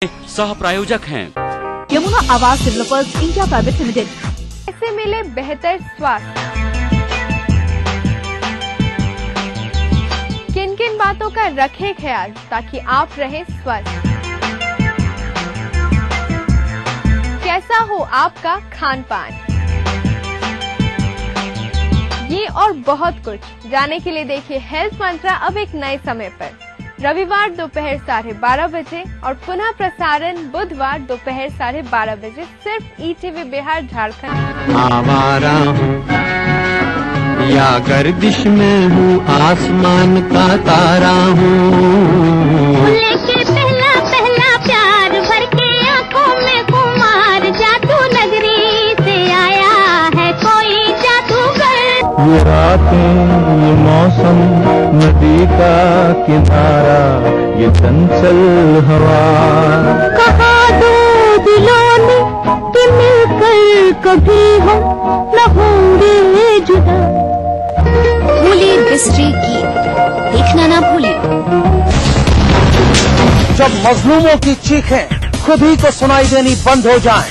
सह प्रायोजक हैं Yamuna Awas developers India private limited. ऐसे मिले बेहतर स्वास्थ्य। किन किन बातों का रखें ख्याल ताकि आप रहें स्वस्थ। कैसा हो आपका खान पान, ये और बहुत कुछ जानने के लिए देखिए हेल्थ मंत्रा अब एक नए समय पर, रविवार दोपहर 12:30 बजे और पुनः प्रसारण बुधवार दोपहर 12:30 बजे सिर्फ ईटीवी बिहार झारखंड। आवारा हूँ या गर्दिश में हूँ, आसमान का तारा हूँ। लेके पहला पहला प्यार भर के आंखों में कुमार, जादू नगरी से आया है कोई जादूगर। ये रातें, ये मौसम, नदी का किनारा, ये चंचल हवा। कहा दो दिलों ने कि मिलकर कभी हम न होंगे जुदा। भूलिए बिस्ट्री की देखना ना भूलिए। जब मजलूमों की चीखें खुद ही को सुनाई देनी बंद हो जाएं,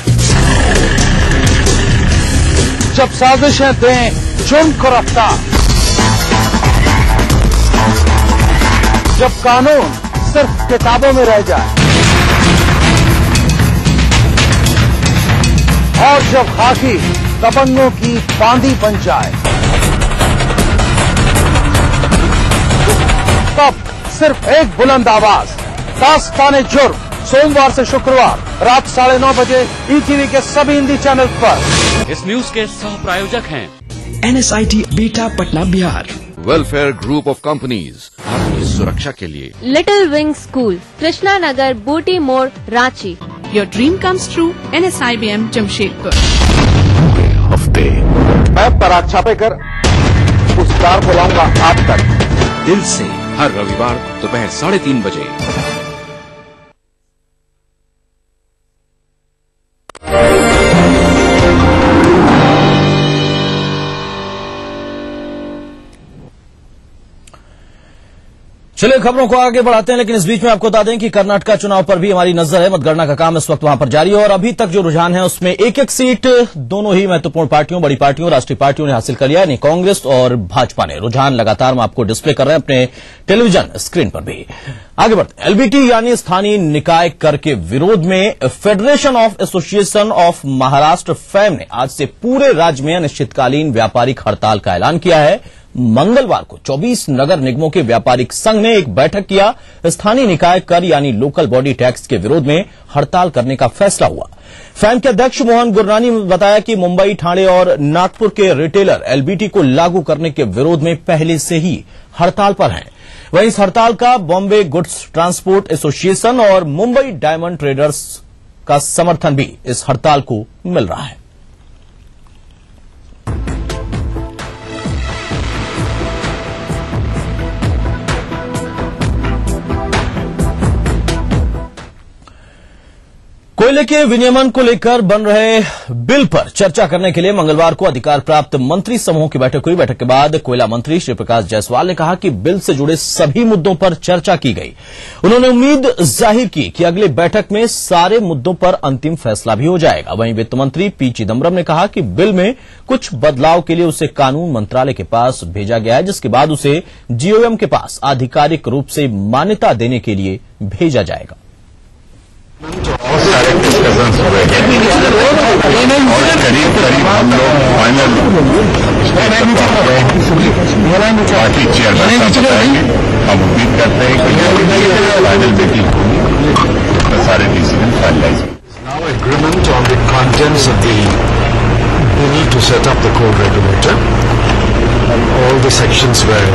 जब साजिशें दें जुर्म को रफ्तार, जब कानून सिर्फ किताबों में रह जाए और जब खाकी दबंगों की बांदी बन जाए, तब सिर्फ एक बुलंद आवाज, दास्ताने जुर्म, सोमवार से शुक्रवार रात 9:30 बजे ईटीवी के सभी हिंदी चैनल पर। इस न्यूज के सह प्रायोजक हैं NSIT beta Patna Bihar, welfare group of companies, आपकी सुरक्षा के लिए little wing school, Krishna Nagar, Booty More, Ranchi. Your dream comes true, NSIBM Jamshedpur. हफ्ते मैं पराग छापेकर उस कार को लाऊंगा आप तक। दिल से हर रविवार दोपहर 3:30 बजे। चलिए खबरों को आगे बढ़ाते हैं, लेकिन इस बीच में आपको बता दें कि कर्नाटक चुनाव पर भी हमारी नजर है। मतगणना का काम इस वक्त वहां पर जारी है और अभी तक जो रुझान है उसमें एक एक सीट दोनों ही महत्वपूर्ण पार्टियों, बड़ी पार्टियों, राष्ट्रीय पार्टियों ने हासिल कर लिया, यानी कांग्रेस और भाजपा ने। रुझान लगातार हम आपको डिस्प्ले कर रहे हैं अपने टेलीविजन स्क्रीन पर भी। आगे बढ़ते हैं। एलबीटी यानी स्थानीय निकाय कर के विरोध में federation of association of Maharashtra fam ने आज से पूरे राज्य में अनिश्चितकालीन व्यापारिक हड़ताल का ऐलान किया है। मंगलवार को 24 नगर निगमों के व्यापारिक संघ ने एक बैठक किया। स्थानीय निकाय कर यानी लोकल बॉडी टैक्स के विरोध में हड़ताल करने का फैसला हुआ। फैम के अध्यक्ष मोहन गुरनानी ने बताया कि मुंबई, ठाणे और नागपुर के रिटेलर एलबीटी को लागू करने के विरोध में पहले से ही हड़ताल पर हैं। वहीं इस हड़ताल का बॉम्बे गुड्स ट्रांसपोर्ट एसोसिएशन और मुंबई डायमंड ट्रेडर्स का समर्थन भी इस हड़ताल को मिल रहा है। कोयले के विनियमन को लेकर बन रहे बिल पर चर्चा करने के लिए मंगलवार को अधिकार प्राप्त मंत्री समूह की बैठक हुई। बैठक के बाद कोयला मंत्री श्री प्रकाश जायसवाल ने कहा कि बिल से जुड़े सभी मुद्दों पर चर्चा की गई। उन्होंने उम्मीद जाहिर की कि अगली बैठक में सारे मुद्दों पर अंतिम फैसला भी हो जाएगा। वहीं वित्त मंत्री पी चिदम्बरम ने कहा कि बिल में कुछ बदलाव के लिए उसे कानून मंत्रालय के पास भेजा गया है, जिसके बाद उसे जीओएम के पास आधिकारिक रूप से मान्यता देने के लिए भेजा जाएगा। बहुत सारे डिस्कशंस हुए हैं और करीब करीब हम लोग फाइनल पार्टी चेयरमैन साहब बताएंगे। हम उम्मीद करते हैं कि फाइनल मीटिंग होगी तो सारे डिसीजन फाइनलाइज होंगे। Now agreement on the contents of the bill to set up the coal regulator. All the sections were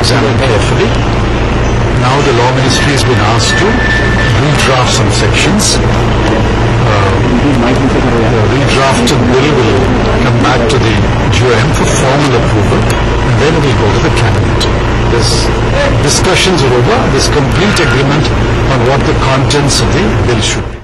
examined carefully. Now the law ministry has been asked to redraft some sections. The redrafted bill will come back to the GOM for formal approval and then it will go to the cabinet. This discussions are over. There's complete agreement on what the contents of the bill should be.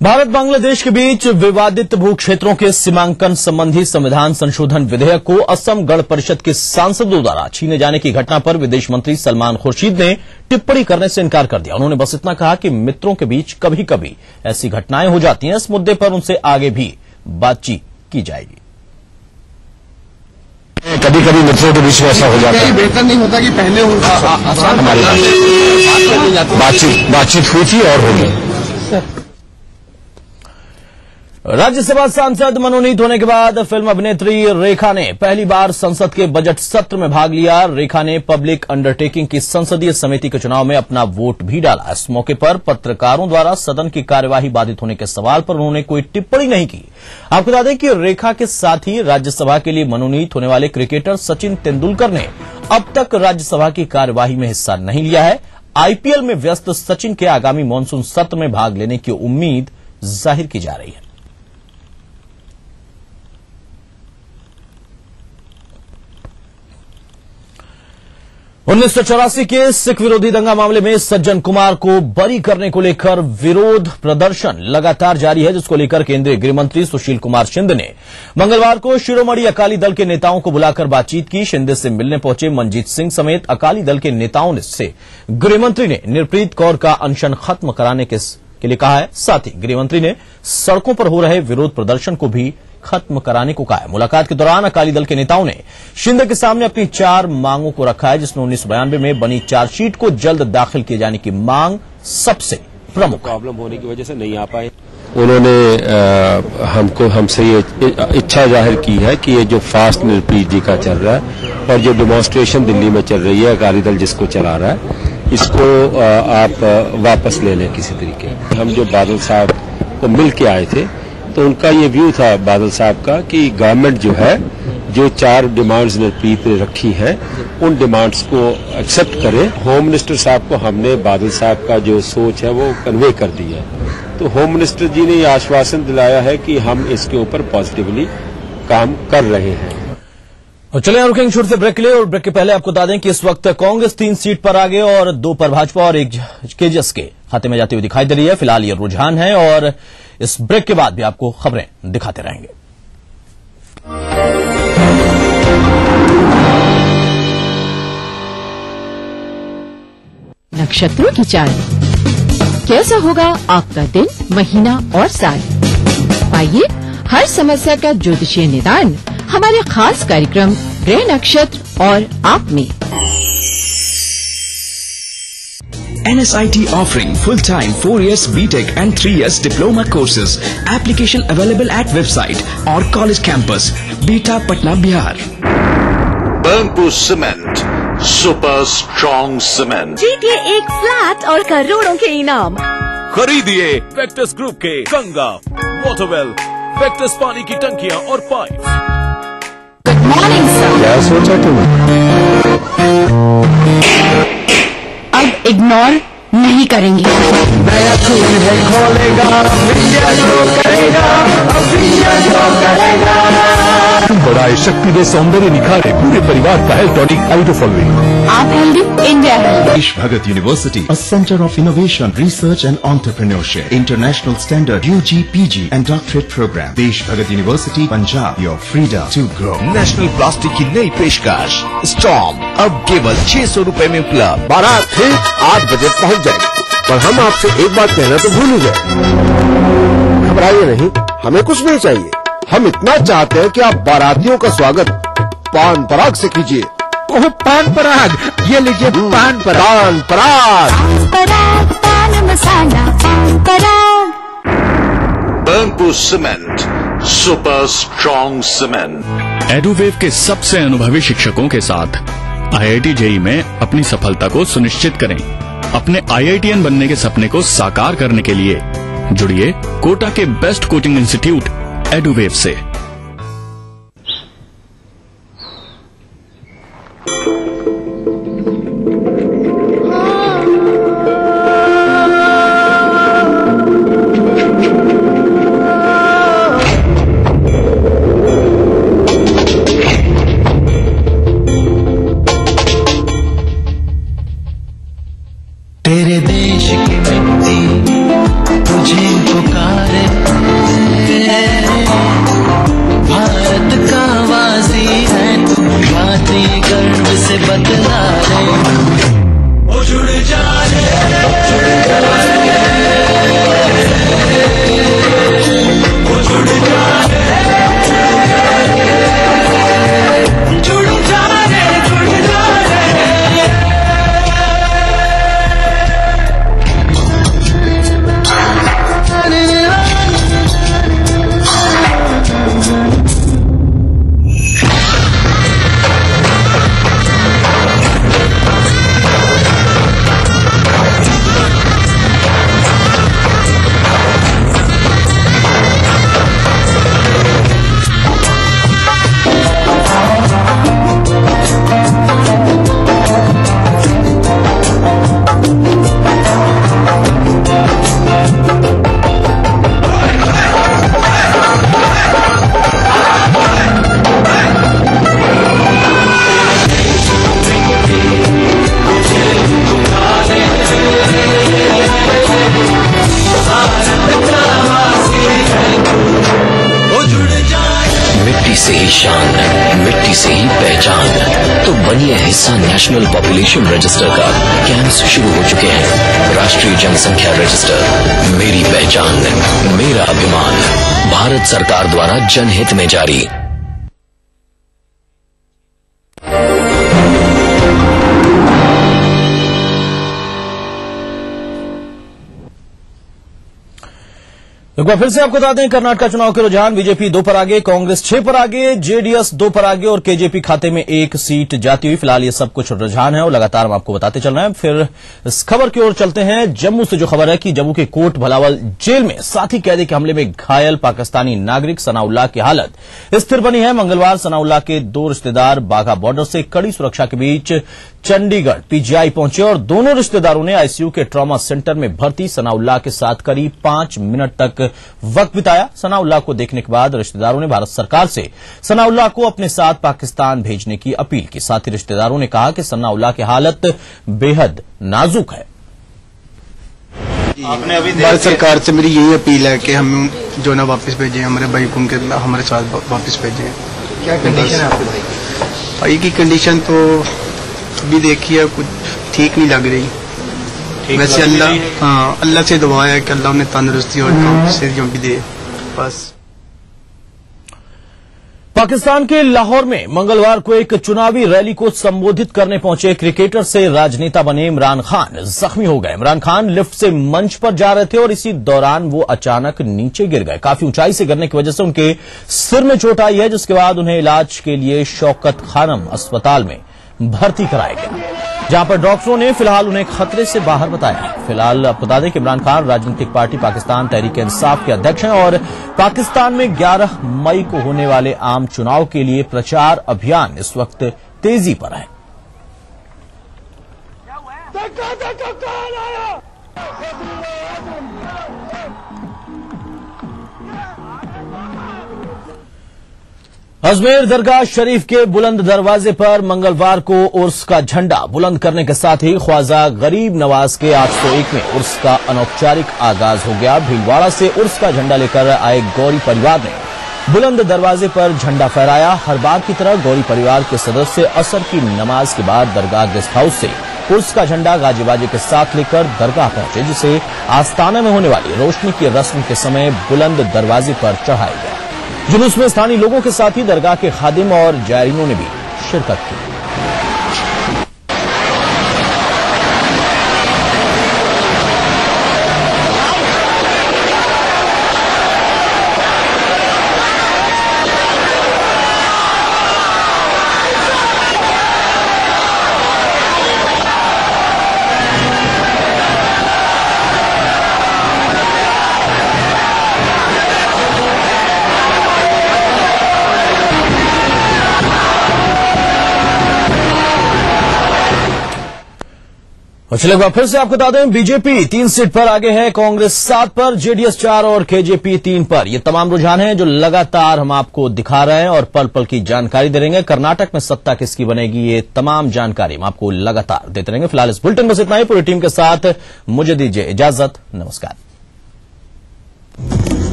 Bharat Bangladesh के बीच विवादित भू क्षेत्रों के सीमांकन संबंधी संविधान संशोधन विधेयक को असम गण परिषद के सांसदों द्वारा छीने जाने की घटना पर विदेश मंत्री सलमान खुर्शीद ने टिप्पणी करने से इनकार कर दिया। उन्होंने बस इतना कहा कि मित्रों के बीच कभी कभी ऐसी घटनाएं हो जाती हैं, इस मुद्दे पर उनसे आगे भी बातचीत की जाएगी। कभी कभी मित्रों के बीच में ऐसा हो जाता है, बेहतर नहीं होता कि पहले हमारी बातचीत हुई थी और होगी। राज्यसभा सांसद मनोनीत होने के बाद फिल्म अभिनेत्री रेखा ने पहली बार संसद के बजट सत्र में भाग लिया। रेखा ने पब्लिक अंडरटेकिंग की संसदीय समिति के चुनाव में अपना वोट भी डाला। इस मौके पर पत्रकारों द्वारा सदन की कार्यवाही बाधित होने के सवाल पर उन्होंने कोई टिप्पणी नहीं की। आपको बता दें कि रेखा के साथ ही राज्यसभा के लिए मनोनीत होने वाले क्रिकेटर सचिन तेंदुलकर ने अब तक राज्यसभा की कार्यवाही में हिस्सा नहीं लिया है। आईपीएल में व्यस्त सचिन के आगामी मानसून सत्र में भाग लेने की उम्मीद जाहिर की जा रही है। उन्नीस सौ 84 के सिख विरोधी दंगा मामले में सज्जन कुमार को बरी करने को लेकर विरोध प्रदर्शन लगातार जारी है, जिसको लेकर केंद्रीय गृह मंत्री सुशील कुमार शिंदे ने मंगलवार को शिरोमणि अकाली दल के नेताओं को बुलाकर बातचीत की। शिंदे से मिलने पहुंचे मनजीत सिंह समेत अकाली दल के नेताओं से गृहमंत्री ने निर्प्रीत कौर का अनशन खत्म कराने के लिए कहा है। साथ ही गृहमंत्री ने सड़कों पर हो रहे विरोध प्रदर्शन को भी खत्म कराने को कहा है। मुलाकात के दौरान अकाली दल के नेताओं ने शिंदे के सामने अपनी 4 मांगों को रखा है, जिसमें 1992 में बनी चार्जशीट को जल्द दाखिल किए जाने की मांग सबसे प्रमुख। प्रॉब्लम होने की वजह से नहीं आ पाए। उन्होंने हमसे ये इच्छा जाहिर की है कि ये जो फास्ट निर्प्रीत जी का चल रहा है और जो डिमॉन्स्ट्रेशन दिल्ली में चल रही है, अकाली दल जिसको चला रहा है, इसको आप वापस ले लें किसी तरीके। हम जो बादल साहब को मिल के आए थे तो उनका ये व्यू था बादल साहब का कि गवर्नमेंट जो है जो 4 डिमांड्स निर्प्रीत ने रखी हैं उन डिमांड्स को एक्सेप्ट करे। होम मिनिस्टर साहब को हमने बादल साहब का जो सोच है वो कन्वे कर दी है, तो होम मिनिस्टर जी ने ये आश्वासन दिलाया है कि हम इसके ऊपर पॉजिटिवली काम कर रहे हैं। और चले रुकेंगे छोटे से ब्रेक के लिए, और ब्रेक के पहले आपको बता दें कि इस वक्त कांग्रेस 3 सीट पर आगे और 2 पर भाजपा और 1 केजेएस के खाते में जाती हुई दिखाई दे रही है। फिलहाल ये रुझान है और इस ब्रेक के बाद भी आपको खबरें दिखाते रहेंगे। नक्षत्रों की चाल, कैसा होगा आपका दिन, महीना और साल? पाइए हर समस्या का ज्योतिषीय निदान हमारे खास कार्यक्रम ग्रह नक्षत्र और आप में। NSIT offering full-time 4 years BTech and 3 years diploma courses. Application available at website or college campus. Beta Patna, Bihar. Burnpur Cement, super strong cement. जीतिए एक फ्लैट और करोड़ों के इनाम। खरीदिए वेक्टस ग्रुप के गंगा, वाटरवेल, वेक्टस पानी की टंकियां और पाइप। Good morning sir. क्या सोचा तुमने? अब इग्नोर नहीं करेंगे। नया खून है खोलेगा, इंडिया जो करेगा, अब इंडिया जो करेगा। बढ़ाए शक्ति दे सौंदर्य निखारे पूरे परिवार का हेल्थ टॉनिक आइडो फॉलोइंग। आप हेल्दी, इंडिया हेल्दी। देश Bhagat university, a center of innovation, research and entrepreneurship, international standard UG, PG and doctorate program. Desh Bhagat university Punjab, your freedom to grow. National plastic की नई पेशकश स्टॉर्म अब केवल 600 रुपए में उपलब्ध। बारात ठीक 8 बजे पहुंच जाएगी, पर हम आपसे एक बात कहना तो भूल ही गए। घबराइए नहीं, हमें कुछ नहीं चाहिए। हम इतना चाहते हैं कि आप बारातियों का स्वागत पान पराग से कीजिए। ओह पान पराग, ये लीजिए पान पराग। पान पराग, पान मसाला, पान पराग। Burnpur Cement, super strong cement. एडुवेव के सबसे अनुभवी शिक्षकों के साथ IIT JEE में अपनी सफलता को सुनिश्चित करें। अपने IITian बनने के सपने को साकार करने के लिए जुड़िए कोटा के बेस्ट कोचिंग इंस्टीट्यूट एडुवेव से। तेरे देश की मिट्टी तुझे पुकारे। आईआईटी से ही पहचान। तो बनिए हिस्सा नेशनल पॉपुलेशन रजिस्टर का। कैंप्स शुरू हो चुके हैं। राष्ट्रीय जनसंख्या रजिस्टर, मेरी पहचान, मेरा अभिमान। भारत सरकार द्वारा जनहित में जारी। एक बार फिर से आपको बता दें, कर्नाटक चुनाव के रुझान। बीजेपी 2 पर आगे, कांग्रेस 6 पर आगे, जेडीएस 2 पर आगे और केजेपी खाते में 1 सीट जाती हुई। फिलहाल ये सब कुछ रुझान है और लगातार हम आपको बताते चल रहे हैं। फिर इस खबर की ओर चलते हैं। जम्मू से जो खबर है कि जम्मू के कोट भलावल जेल में साथी कैदी के हमले में घायल पाकिस्तानी नागरिक सनाउल्लाह की हालत स्थिर बनी है। मंगलवार सनाउल्लाह के 2 रिश्तेदार बाघा बॉर्डर से कड़ी सुरक्षा के बीच चंडीगढ़ पीजीआई पहुंचे और दोनों रिश्तेदारों ने आईसीयू के ट्रॉमा सेंटर में भर्ती सनाउल्लाह के साथ करीब 5 मिनट तक वक्त बिताया। सनाउल्लाह को देखने के बाद रिश्तेदारों ने भारत सरकार से सनाउल्लाह को अपने साथ पाकिस्तान भेजने की अपील की। साथ ही रिश्तेदारों ने कहा कि सनाउल्लाह की हालत बेहद नाजुक है। भारत सरकार से मेरी यही अपील है कि हम जो ना वापस भेजें, हमारे भाई को उनके हमारे साथ वापस भेजें। क्या कंडीशन है आपके भाई की? कंडीशन तो अभी देखिए कुछ ठीक नहीं लग रही। वैसे अल्लाह से दुआ है कि अल्लाह उन्हें तंदुरुस्ती और से जो भी दे। बस पाकिस्तान के लाहौर में मंगलवार को एक चुनावी रैली को संबोधित करने पहुंचे क्रिकेटर से राजनेता बने इमरान खान जख्मी हो गए। इमरान खान लिफ्ट से मंच पर जा रहे थे और इसी दौरान वो अचानक नीचे गिर गए। काफी ऊंचाई से गिरने की वजह से उनके सिर में चोट आई है, जिसके बाद उन्हें इलाज के लिए शौकत खानम अस्पताल में भर्ती कराया गया, जहां पर डॉक्टरों ने फिलहाल उन्हें खतरे से बाहर बताया। फिलहाल आपको बता दें कि इमरान खान राजनीतिक पार्टी पाकिस्तान तहरीक इंसाफ के अध्यक्ष हैं और पाकिस्तान में 11 मई को होने वाले आम चुनाव के लिए प्रचार अभियान इस वक्त तेजी पर है। अजमेर दरगाह शरीफ के बुलंद दरवाजे पर मंगलवार को उर्स का झंडा बुलंद करने के साथ ही ख्वाजा गरीब नवाज के 801 में उर्स का अनौपचारिक आगाज हो गया। भीलवाड़ा से उर्स का झंडा लेकर आए गौरी परिवार ने बुलंद दरवाजे पर झंडा फहराया। हर बार की तरह गौरी परिवार के सदस्य असर की नमाज के बाद दरगाह गेस्ट हाउस से उर्स का झंडा गाजे बाजे के साथ लेकर दरगाह पहुंचे, जिसे आस्थाना में होने वाली रोशनी की रस्म के समय बुलंद दरवाजे पर चढ़ाया गया। जुलूस में स्थानीय लोगों के साथ ही दरगाह के खादिम और जायरीनों ने भी शिरकत की। और चलिए एक बार फिर से आपको बता दें, बीजेपी 3 सीट पर आगे है, कांग्रेस 7 पर, जेडीएस 4 और केजेपी 3 पर। ये तमाम रुझान हैं जो लगातार हम आपको दिखा रहे हैं और पल पल की जानकारी दे रहेंगे। कर्नाटक में सत्ता किसकी बनेगी, ये तमाम जानकारी हम आपको लगातार देते रहेंगे। फिलहाल इस बुलेटिन बस इतना ही। पूरी टीम के साथ मुझे दीजिए इजाजत। नमस्कार।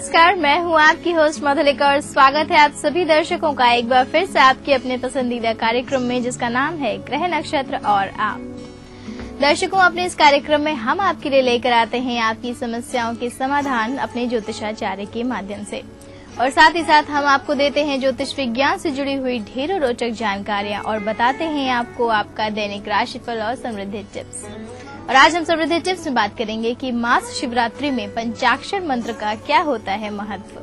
नमस्कार, मैं हूं आपकी होस्ट मधुलिका और स्वागत है आप सभी दर्शकों का एक बार फिर से आपके अपने पसंदीदा कार्यक्रम में, जिसका नाम है ग्रह नक्षत्र और आप। दर्शकों, अपने इस कार्यक्रम में हम आपके लिए लेकर आते हैं आपकी समस्याओं के समाधान अपने ज्योतिषाचार्य के माध्यम से, और साथ ही साथ हम आपको देते हैं ज्योतिष विज्ञान से जुड़ी हुई ढेरों रोचक जानकारियां और बताते हैं आपको आपका दैनिक राशिफल और समृद्धि टिप्स। और आज हम समृद्धि टिप्स में बात करेंगे कि मास शिवरात्रि में पंचाक्षर मंत्र का क्या होता है महत्व।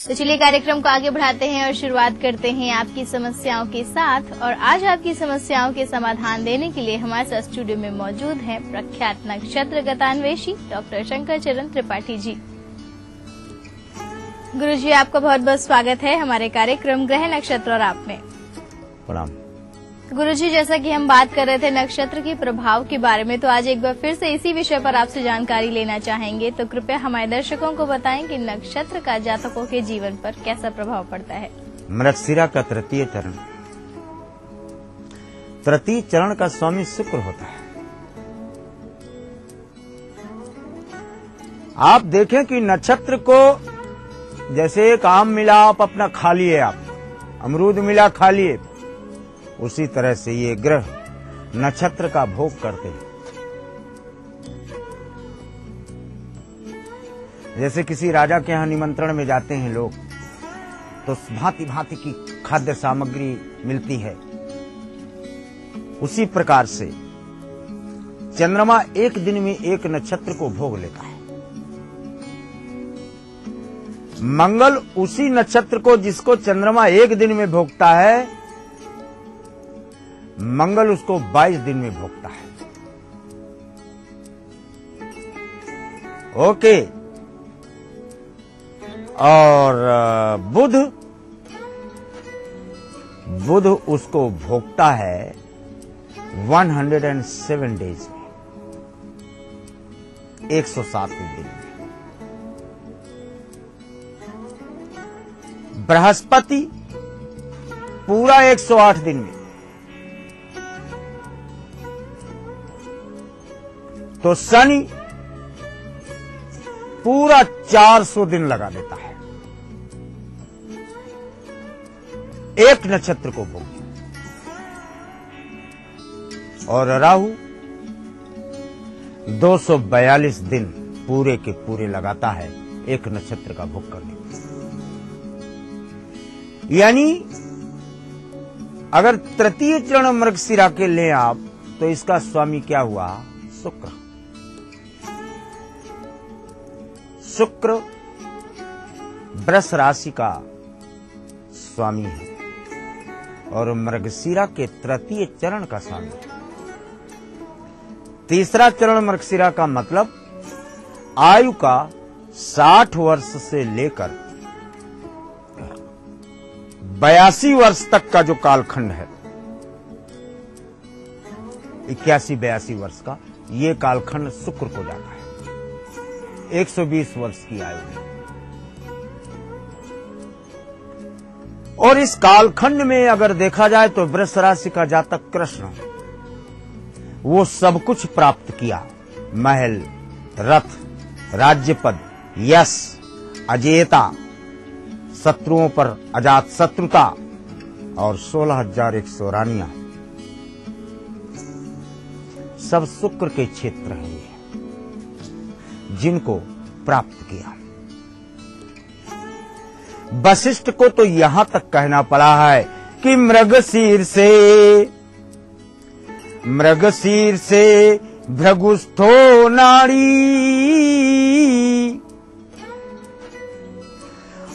तो चलिए कार्यक्रम को आगे बढ़ाते हैं और शुरुआत करते हैं आपकी समस्याओं के साथ। और आज आपकी समस्याओं के समाधान देने के लिए हमारे साथ स्टूडियो में मौजूद हैं प्रख्यात नक्षत्र गतान्वेषी डॉक्टर शंकर चरण त्रिपाठी जी। गुरुजी, आपका बहुत बहुत स्वागत है हमारे कार्यक्रम ग्रह नक्षत्र और आप में। प्रणाम। गुरुजी, जैसा कि हम बात कर रहे थे नक्षत्र के प्रभाव के बारे में, तो आज एक बार फिर से इसी विषय पर आपसे जानकारी लेना चाहेंगे। तो कृपया हमारे दर्शकों को बताएं कि नक्षत्र का जातकों के जीवन पर कैसा प्रभाव पड़ता है। मृगशिरा का तृतीय चरण, तृतीय चरण का स्वामी शुक्र होता है। आप देखें कि नक्षत्र को जैसे एक आम मिला आप अपना खा लिए, आप अमरूद मिला खा लिए, उसी तरह से ये ग्रह नक्षत्र का भोग करते हैं। जैसे किसी राजा के यहां निमंत्रण में जाते हैं लोग, तो भांति भांति की खाद्य सामग्री मिलती है। उसी प्रकार से चंद्रमा एक दिन में एक नक्षत्र को भोग लेता है। मंगल उसी नक्षत्र को जिसको चंद्रमा एक दिन में भोगता है, मंगल उसको 22 दिन में भोगता है। ओके। और बुध उसको भोगता है 107 डेज में, 107वें दिन में। बृहस्पति पूरा 108 दिन में। तो शनि पूरा 400 दिन लगा देता है एक नक्षत्र को भोगने। और राहु 242 दिन पूरे के पूरे लगाता है एक नक्षत्र का भोग करने में। यानी अगर तृतीय चरण मृगशिरा के लें आप, तो इसका स्वामी क्या हुआ? शुक्र। शुक्र वृष राशि का स्वामी है और मृगशिरा के तृतीय चरण का स्वामी है। तीसरा चरण मृगशिरा का मतलब आयु का 60 वर्ष से लेकर 82 वर्ष तक का जो कालखंड है, 81-82 वर्ष का, ये कालखंड शुक्र को जाता है 120 वर्ष की आयु में। और इस कालखंड में अगर देखा जाए तो वृष राशि का जातक कृष्ण, वो सब कुछ प्राप्त किया। महल, रथ, राज्यपद, यश, अजेयता, शत्रुओं पर अजात शत्रुता और 16,100 रानियां, सब शुक्र के क्षेत्र हैं जिनको प्राप्त किया। वशिष्ठ को तो यहां तक कहना पड़ा है कि मृगशीर से भृगुस्थो नारी,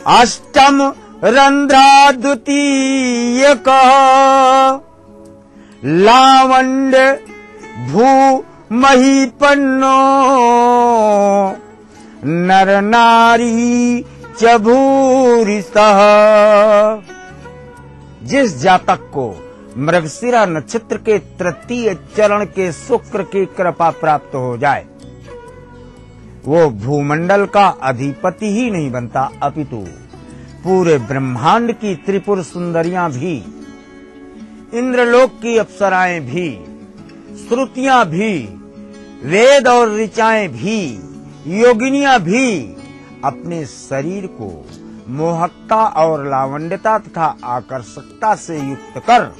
अष्टम रंध्रा द्वितीय का लावण्य भू महीपन्नो नर नारी चभूरिसः। जिस जातक को मृगशिरा नक्षत्र के तृतीय चरण के शुक्र की कृपा प्राप्त हो जाए, वो भूमंडल का अधिपति ही नहीं बनता, अपितु पूरे ब्रह्मांड की त्रिपुर सुंदरियां भी, इंद्रलोक की अप्सराएं भी, श्रुतियां भी, वेद और ऋचाएं भी, योगिनियां भी अपने शरीर को मोहकता और लावण्यता तथा आकर्षकता से युक्त कर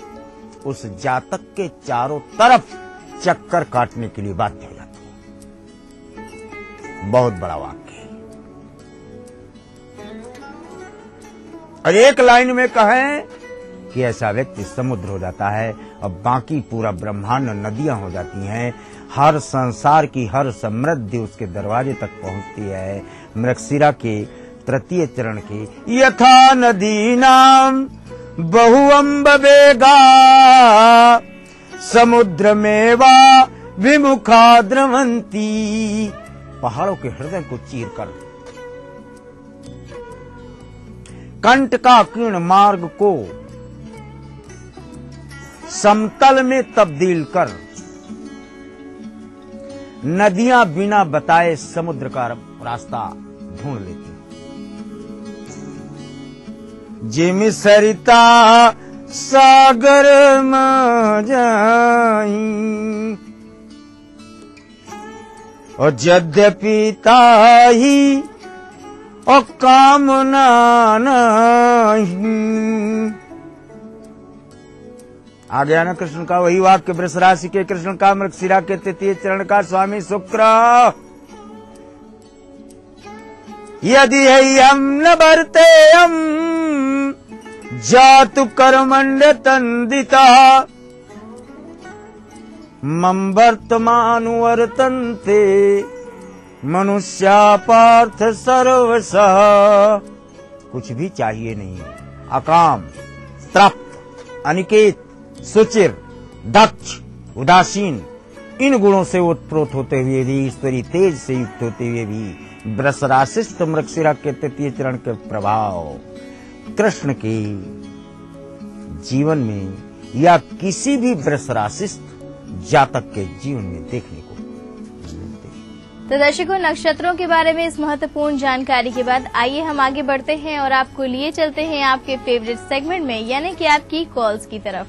उस जातक के चारों तरफ चक्कर काटने के लिए बाध्य हो जाती है। बहुत बड़ा वाक्य है। और एक लाइन में कहें कि ऐसा व्यक्ति समुद्र हो जाता है और बाकी पूरा ब्रह्मांड नदियां हो जाती हैं। हर संसार की हर समृद्धि उसके दरवाजे तक पहुंचती है। मृगशिरा के तृतीय चरण के यथा नदीनाम बहुअंब वेगा समुद्र में वा विमुखा द्रवंती, पहाड़ों के हृदय को चीरकर कंट का कीर्ण मार्ग को समतल में तब्दील कर नदियां बिना बताए समुद्र का रास्ता ढूंढ लेती। जिम सरिता सागर में जाई और यद्यपि ताही और कामना नहीं। आ गया ना कृष्ण का वही वाक्य वृष राशि के कृष्ण का मृगशिरा के तृतीय चरण का स्वामी शुक्र। यदि हम न भरते हम जातु कर्मण्ड तंदिता मम वर्तमान वर्तन्ते मनुष्या पार्थ सर्वशः। कुछ भी चाहिए नहीं, अकाम, तृप्त, अनिकेत, सुचिर, दक्ष, उदासीन, इन गुणों से उत्प्रोत होते हुए भी, ईश्वरी तेज से युक्त होते हुए भी वृष राशिस्थ मृगशिरा के तृतीय चरण के प्रभाव कृष्ण के जीवन में या किसी भी वृष राशिस्थ जातक के जीवन में देखने को मिलते हैं। तो दर्शकों, नक्षत्रों के बारे में इस महत्वपूर्ण जानकारी के बाद आइए हम आगे बढ़ते हैं और आपको लिए चलते हैं आपके फेवरेट सेगमेंट में, यानी कि आपकी कॉल्स की तरफ।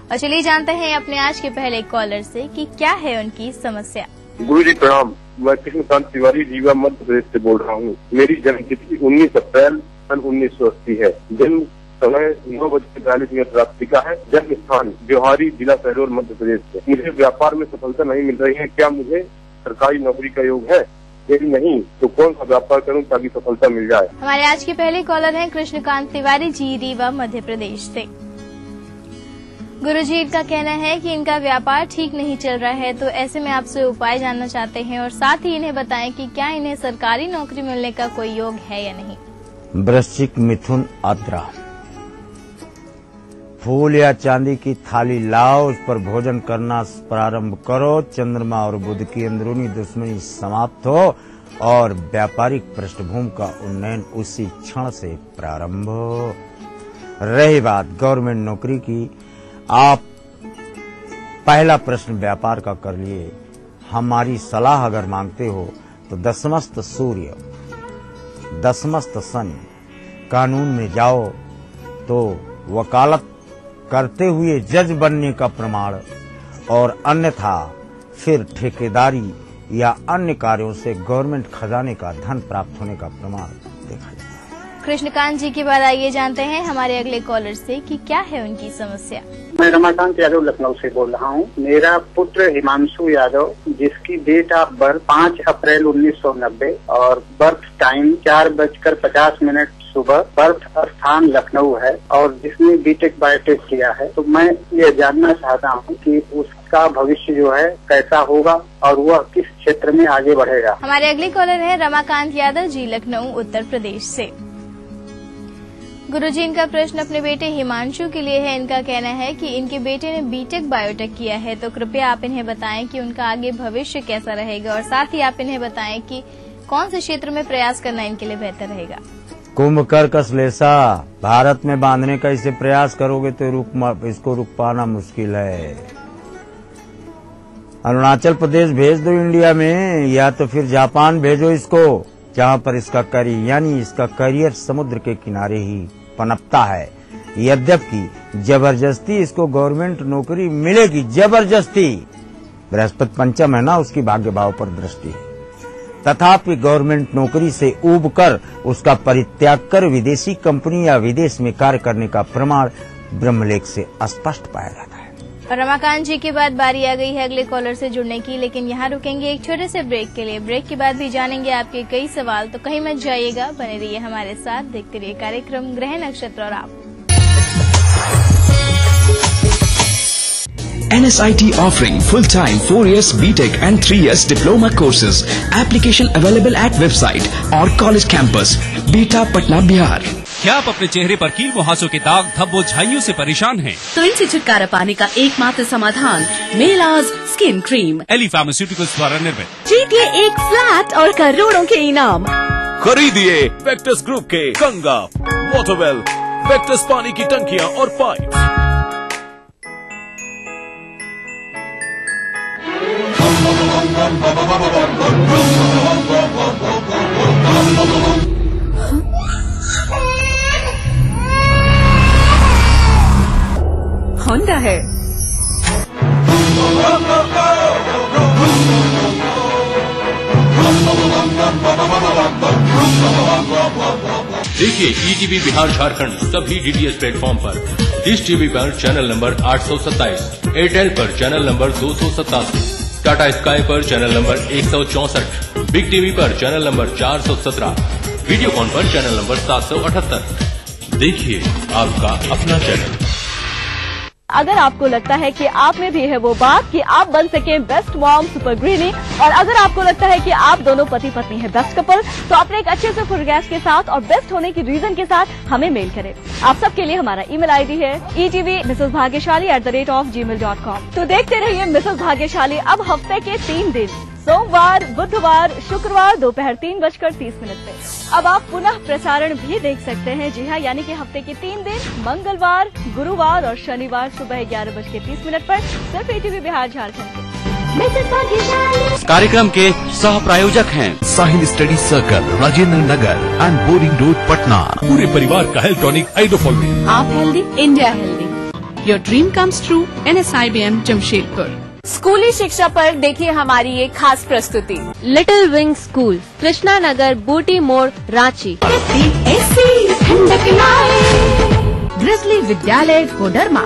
और चलिए जानते हैं अपने आज के पहले कॉलर से कि क्या है उनकी समस्या। गुरु जी प्रणाम, मैं कृष्णकांत तिवारी रीवा मध्य प्रदेश से बोल रहा हूँ। मेरी जन्म तिथि 19 अप्रैल सन 1980 है। जन्म समय 9:42 रात्रि है। जन्म स्थान ब्योहारी, जिला शहडोल, मध्य प्रदेश से। मुझे व्यापार में सफलता नहीं मिल रही है, क्या मुझे सरकारी नौकरी का योग है? यदि नहीं तो कौन सा व्यापार करूं ताकि सफलता मिल जाए? हमारे आज के पहले कॉलर हैं कृष्णकांत तिवारी जी, रीवा मध्य प्रदेश से। गुरुजी का कहना है कि इनका व्यापार ठीक नहीं चल रहा है, तो ऐसे में आपसे उपाय जानना चाहते हैं और साथ ही इन्हें बताएं कि क्या इन्हें सरकारी नौकरी मिलने का कोई योग है या नहीं। वृश्चिक, मिथुन, आद्रा। फूल या चांदी की थाली लाओ, उस पर भोजन करना प्रारंभ करो। चंद्रमा और बुध की अंदरूनी दुश्मनी समाप्त हो और व्यापारिक पृष्ठभूमि का उन्नयन उसी क्षण से प्रारंभ हो। रही बात गवर्नमेंट नौकरी की, आप पहला प्रश्न व्यापार का कर लिए। हमारी सलाह अगर मांगते हो तो दसमस्त सूर्य, दसमस्त शनि, कानून में जाओ तो वकालत करते हुए जज बनने का प्रमाण, और अन्यथा फिर ठेकेदारी या अन्य कार्यों से गवर्नमेंट खजाने का धन प्राप्त होने का प्रमाण देखा जाता है। कृष्णकांत जी के बाद आइए जानते हैं हमारे अगले कॉलर से कि क्या है उनकी समस्या। मैं रमाकांत यादव लखनऊ से बोल रहा हूँ। मेरा पुत्र हिमांशु यादव, जिसकी डेट ऑफ बर्थ 5 अप्रैल 1990 और बर्थ टाइम 4:50 सुबह, बर्थ स्थान लखनऊ है और जिसने बीटेक बायोटेक किया है, तो मैं ये जानना चाहता हूँ कि उसका भविष्य जो है कैसा होगा और वह किस क्षेत्र में आगे बढ़ेगा। हमारे अगले कॉलर है रमाकांत यादव जी, लखनऊ, उत्तर प्रदेश से। गुरुजी, इनका प्रश्न अपने बेटे हिमांशु के लिए है। इनका कहना है कि इनके बेटे ने बीटेक बायोटेक किया है, तो कृपया आप इन्हें बताएं कि उनका आगे भविष्य कैसा रहेगा और साथ ही आप इन्हें बताएं कि कौन से क्षेत्र में प्रयास करना इनके लिए बेहतर रहेगा। कुंभ, कर्क, श्लेषा, भारत में बांधने का इसे प्रयास करोगे तो इसको रुक पाना मुश्किल है। अरुणाचल प्रदेश भेज दो इंडिया में, या तो फिर जापान भेजो इसको, जहाँ पर इसका करियर यानी इसका करियर समुद्र के किनारे ही पनपता है। यद्यपि जबरदस्ती इसको गवर्नमेंट नौकरी मिलेगी, जबरदस्ती, बृहस्पति पंचम है ना, उसकी भाग्य भाव पर दृष्टि है। तथापि गवर्नमेंट नौकरी से ऊबकर उसका परित्याग कर विदेशी कंपनी या विदेश में कार्य करने का प्रमाण ब्रह्मलेख से स्पष्ट पाया जाता है। और रमाकांत जी के बाद बारी आ गई है अगले कॉलर से जुड़ने की, लेकिन यहाँ रुकेंगे एक छोटे से ब्रेक के लिए। ब्रेक के बाद भी जानेंगे आपके कई सवाल, तो कहीं मत जाइएगा, बने रहिए हमारे साथ, देखते रहिए कार्यक्रम ग्रह नक्षत्र और आप। NSIT offering full-time 4 years BTech and 3 years diploma courses. Application available at website or college campus. Beta Patna Bihar. क्या आप अपने चेहरे पर कील मुहासों के दाग धब्बों झाइयों से परेशान हैं? तो इनसे छुटकारा पाने का एकमात्र समाधान मेलाज स्किन क्रीम एली फार्मास्यूटिकल्स द्वारा निर्मित। जीतिए एक फ्लैट और करोड़ों के इनाम। खरीदिए वेक्टस ग्रुप के गंगा, वाटरवेल, वेक्टस पानी की टंकियां और पाइप। होंडा है। देखिए ईटीवी बिहार झारखंड सभी डीटीएच प्लेटफॉर्म पर। डिश टीवी पर चैनल नंबर 827, एयरटेल पर चैनल नंबर 287, टाटा स्काई पर चैनल नंबर 164, बिग टीवी पर चैनल नंबर 417, वीडियोकॉन पर चैनल नंबर 778। देखिए आपका अपना चैनल। अगर आपको लगता है कि आप में भी है वो बात कि आप बन सके बेस्ट मॉम सुपर ग्रीनी, और अगर आपको लगता है कि आप दोनों पति पत्नी हैं बेस्ट कपल, तो अपने एक अच्छे से फोटोग्राफ के साथ और बेस्ट होने की रीजन के साथ हमें मेल करें। आप सबके लिए हमारा ईमेल आईडी है etv@gmail.com। तो देखते रहिए मिसेस भाग्यशाली अब हफ्ते के 3 दिन, सोमवार, बुधवार, शुक्रवार दोपहर 3:30 पे। अब आप पुनः प्रसारण भी देख सकते हैं, जी हाँ, यानी कि हफ्ते के 3 दिन, मंगलवार, गुरुवार और शनिवार सुबह 11:30 पर सिर्फ ETV बिहार झारखंड के। इस कार्यक्रम के सह प्रायोजक हैं Sahil study circle, Rajendra Nagar and boring road, Patna. पूरे परिवार का हेल्थ टॉनिक आइडोफोल्विन। आप healthy, India healthy. Your dream comes true, NSIBM Jamshedpur. स्कूली शिक्षा पर देखिए हमारी ये खास प्रस्तुति। Little wing school, Krishna Nagar, Booty More, Ranchi. Grizzly Vidyalaya Koderma.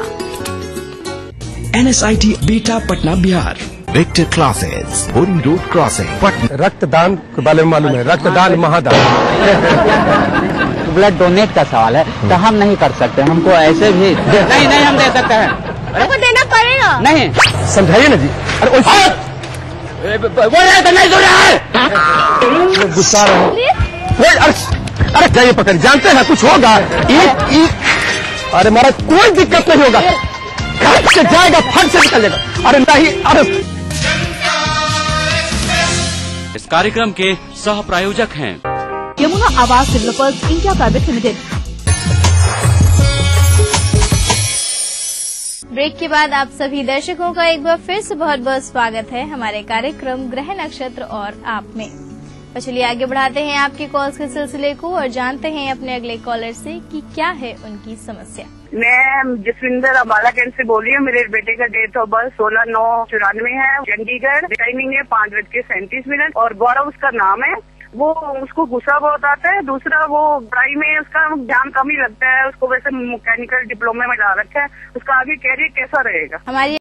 NSIT beta Patna Bihar. Victor classes, boring road crossing, Patna. रक्तदान के बारे में मालूम है, रक्तदान महादान। ब्लड डोनेट का सवाल है तो हम नहीं कर सकते, हमको ऐसे भी नहीं हम दे सकते हैं। आपको देना पड़ेगा। नहीं समझाइए ना जी। अरे तो नहीं सुना है, गुस्सा रहे। अरे क्या ये पकड़, जानते हैं कुछ होगा। अरे महाराज कोई दिक्कत नहीं होगा, खट से जाएगा, फट से निकल जाएगा। अरे नहीं, अरे इस कार्यक्रम के सह प्रायोजक हैं Yamuna Awas developers India private limited. Break के बाद आप सभी दर्शकों का एक बार फिर से बहुत बहुत स्वागत है हमारे कार्यक्रम ग्रह नक्षत्र और आप में। तो चलिए आगे बढ़ाते हैं आपके कॉल्स के सिलसिले को और जानते हैं अपने अगले कॉलर से कि क्या है उनकी समस्या। मैं जसविंदर अम्बाला कैंट से बोल रही हूँ। मेरे बेटे का डेट ऑफ बर्थ 16/9/94 है, चंडीगढ़। टाइमिंग है 5:37 और गौरव उसका नाम है। वो उसको गुस्सा बहुत आता है। दूसरा वो पढ़ाई में उसका ध्यान कम ही लगता है। उसको वैसे मैकेनिकल डिप्लोमा में ला रखा है। उसका आगे कैरियर कैसा रहेगा? हमारी